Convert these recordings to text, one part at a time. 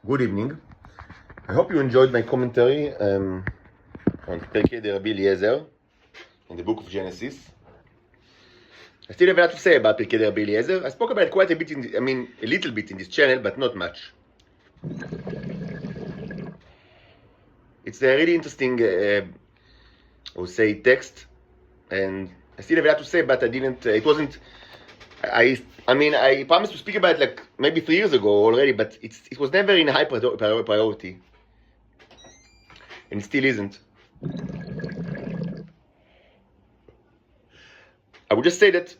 Good evening. I hope you enjoyed my commentary on Pirkei de Rabbi Eliezer in the book of Genesis. I still have a lot to say about Pirkei de Rabbi Eliezer. I spoke about it quite a bit, a little bit in this channel, but not much. It's a really interesting, I would say, text, and I still have a lot to say, but I didn't, it wasn't, I promised to speak about it like maybe 3 years ago already, but it was never in high priority, and it still isn't. I would just say that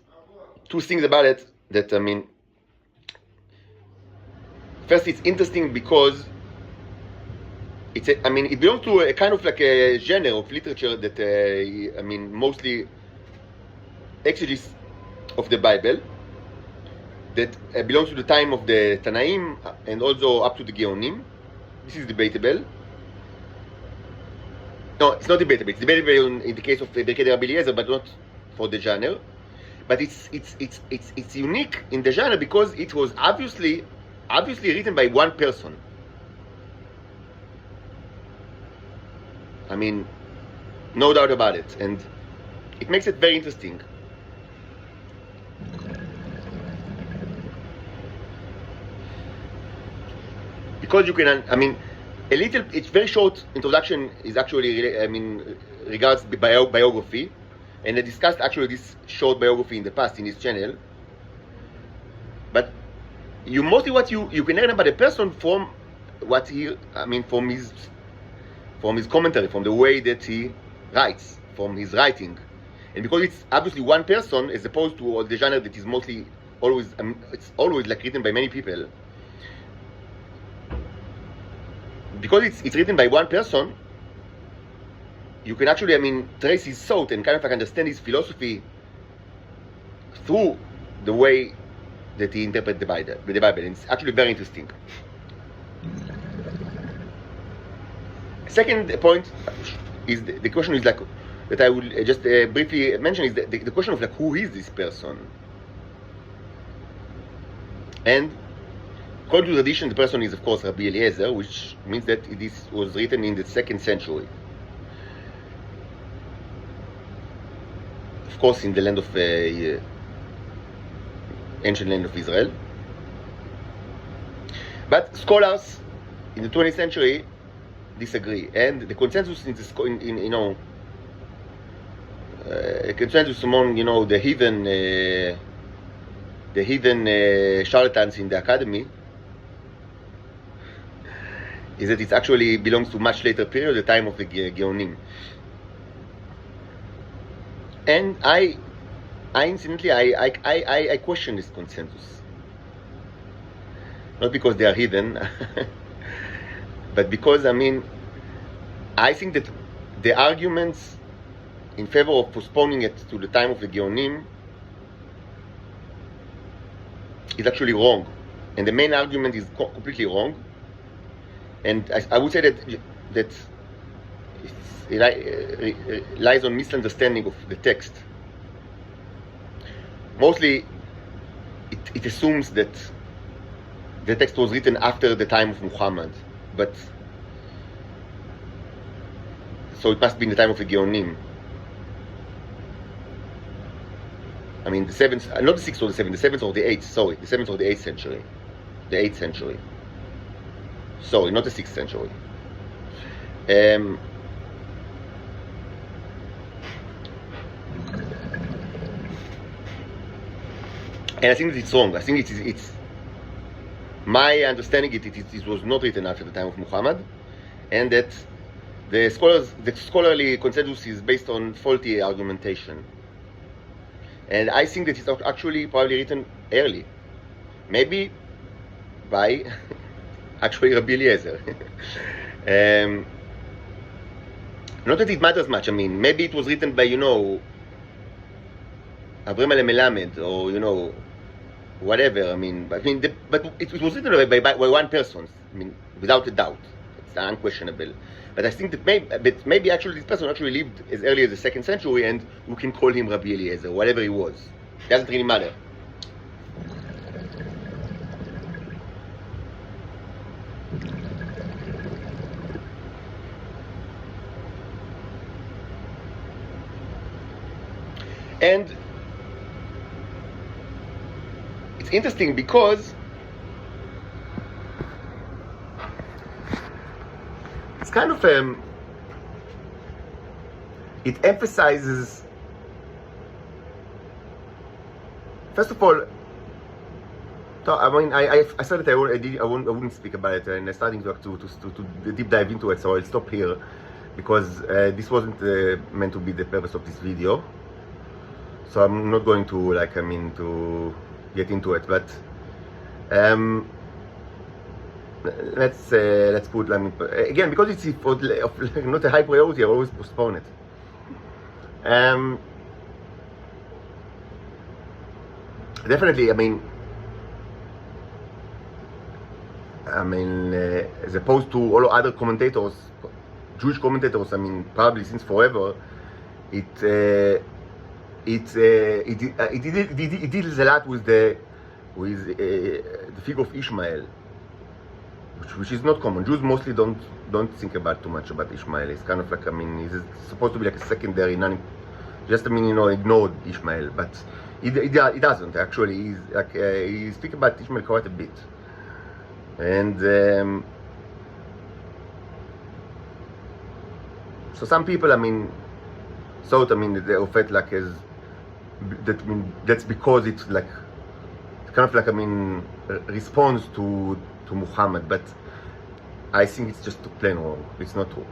two things about it, that first, it's interesting because it belongs to a kind of like a genre of literature that mostly exegesis of the Bible, that belongs to the time of the Tanaim and also up to the Geonim. This is debatable. No, it's not debatable. It's debatable in the case of Pirkei de Rabbi Eliezer, but not for the genre. But it's unique in the genre because it was obviously written by one person. No doubt about it, and it makes it very interesting. Because you can, it's very short introduction is actually, regards biography, and I discussed actually this short biography in the past in this channel. But mostly what you can learn about a person from what he, from his commentary, from the way that he writes, from his writing, and because it's obviously one person as opposed to the genre that is mostly always, it's always like written by many people. Because it's written by one person, you can actually, trace his thought and kind of like understand his philosophy through the way that he interprets the Bible. And it's actually very interesting. Second point is the question is like that I will just briefly mention is the question of like who is this person? And according to tradition, the person is of course Rabbi Eliezer, which means that this was written in the 2nd century. Of course, in the land of ancient land of Israel. But scholars in the 20th century disagree, and the consensus consensus among the heathen charlatans in the academy is that it actually belongs to much later period, the time of the Geonim. And I question this consensus, not because they are hidden, but because I think that the arguments in favor of postponing it to the time of the Geonim is actually wrong, and the main argument is completely wrong. And I would say that it lies on misunderstanding of the text. Mostly, it assumes that the text was written after the time of Muhammad, but so it must be in the time of the Geonim. The 7th, not the 6th or the 7th, the 7th or the 8th, sorry, the 7th or the 8th century. The 8th century. Sorry, not the 6th century. And I think that it's wrong. I think it's my understanding it was not written after the time of Muhammad, and that the scholarly consensus is based on faulty argumentation. And I think that it's actually probably written early, maybe by actually Rabbi Eliezer. Not that it matters much. Maybe it was written by Avraham Melamed or whatever. But it was written by one person. Without a doubt, it's unquestionable. But I think that maybe actually this person actually lived as early as the 2nd century, and we can call him Rabbi Eliezer, whatever he was. It doesn't really matter. And it's interesting because it's kind of it emphasizes, first of all, I mean, I said that I wouldn't speak about it, and I'm starting to deep dive into it, so I'll stop here because this wasn't meant to be the purpose of this video. So I'm not going to to get into it, but let's put again, because it's not a high priority, I always postpone it. Definitely, as opposed to all other commentators, Jewish commentators, probably since forever, it deals a lot with the figure of Ishmael, which is not common. Jews mostly don't think about too much about Ishmael. It's kind of like, he's supposed to be like a secondary, ignored Ishmael, but he doesn't actually. He's like he speaks about Ishmael quite a bit, and so some people, thought, that they of it like as that. That's because it's like kind of like response to Muhammad, but I think it's just plain wrong. It's not true.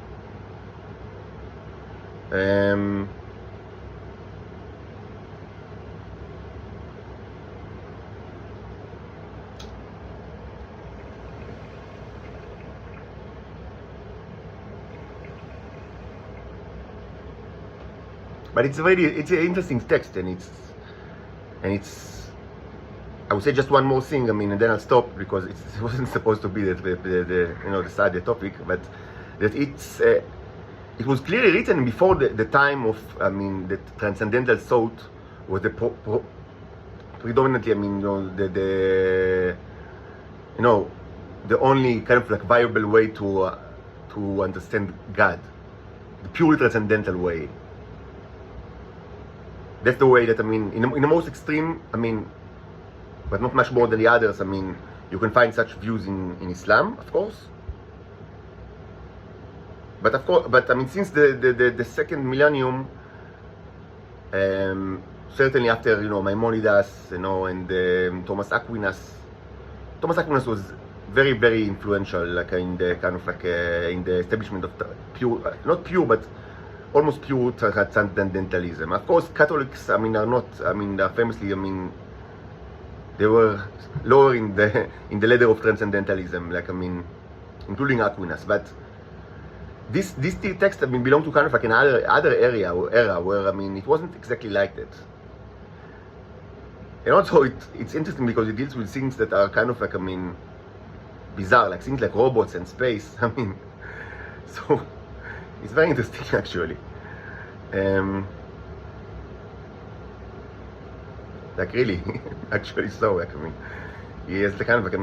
But it's an interesting text, and it's I would say just one more thing, and then I'll stop because it wasn't supposed to be the side of the topic, but that it was clearly written before the time of the transcendental thought was the predominantly the only kind of like viable way to understand God, the purely transcendental way. That's the way that in the most extreme, but not much more than the others. You can find such views in Islam, of course. But since the second millennium, certainly after Maimonides, and Thomas Aquinas. Thomas Aquinas was very, very influential, like in the kind of like in the establishment of pure, not pure, but almost pure transcendentalism. Of course, Catholics, are not, are famously, they were lower in the ladder of transcendentalism, like including Aquinas. But this text, belonged to kind of like another era where it wasn't exactly like that. And also, it's interesting because it deals with things that are kind of like bizarre, like things like robots and space. So it's very interesting actually. Like really, actually, so like he has the kind of like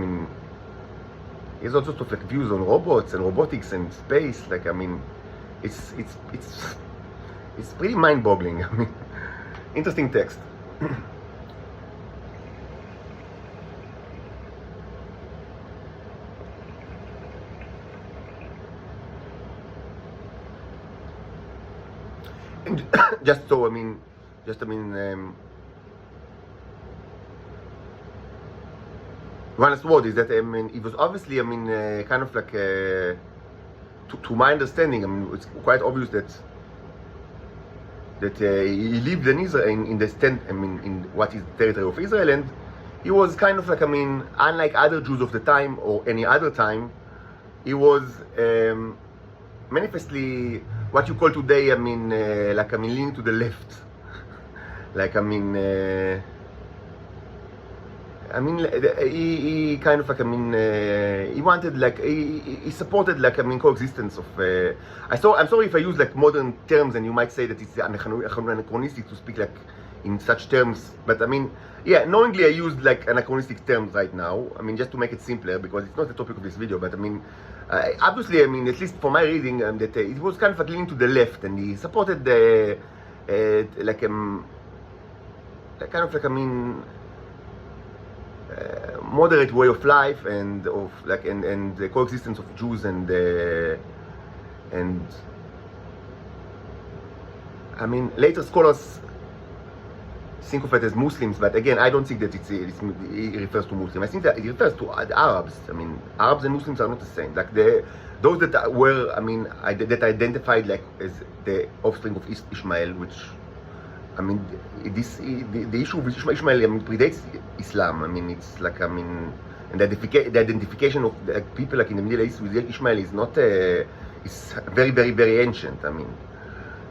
he has all sorts of like views on robots and robotics and space. Like it's pretty mind-boggling. Interesting text. And just so one last word is that it was obviously kind of like to my understanding, it's quite obvious that he lived in Israel in what is the territory of Israel, and he was kind of like unlike other Jews of the time or any other time, he was manifestly what you call today leaning to the left. Like he kind of like he wanted he supported coexistence of I'm sorry if I use like modern terms and you might say that it's anachronistic to speak like in such terms. But I mean, yeah, knowingly I used like anachronistic terms right now. I mean, just to make it simpler, because it's not the topic of this video. But I mean, obviously, I mean, at least for my reading, that it was kind of like leaning to the left, and he supported the like kind of like, I mean, moderate way of life, and of like and the coexistence of Jews and I mean, later scholars think of it as Muslims, but again, I don't think that it refers to Muslims. I think that it refers to Arabs. I mean, Arabs and Muslims are not the same. Like those that were, I mean, that identified like as the offspring of Ishmael, which, I mean, the issue with Ishmael, I mean, predates Islam. I mean, it's like, I mean, and the identification of the people like in the Middle East with Ishmael is not, is very, very, very ancient. I mean.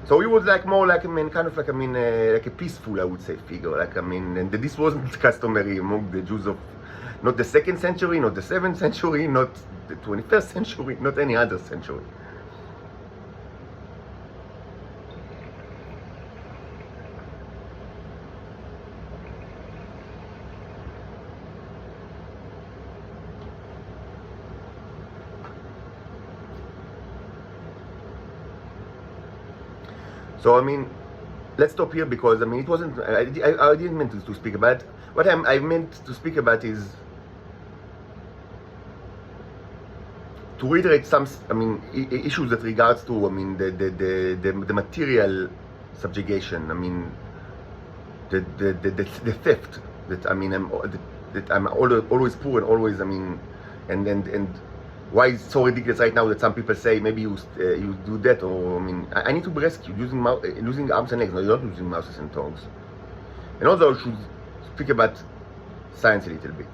So he was like more like, I mean, kind of like, I mean, like a peaceful, I would say, figure. Like, I mean, and this wasn't customary among the Jews of not the 2nd century, not the 7th century, not the 21st century, not any other century. So I mean, let's stop here, because I mean, it wasn't. I didn't mean to speak about. What I meant to speak about is to reiterate some, I mean, issues that regards to, I mean, the material subjugation. I mean, the theft that, I mean, I'm always poor and always, I mean, and why it's so ridiculous right now that some people say maybe you do that, or I mean, I need to be rescued using arms and legs. No, you're not using mouses and tongues. And also I should speak about science a little bit.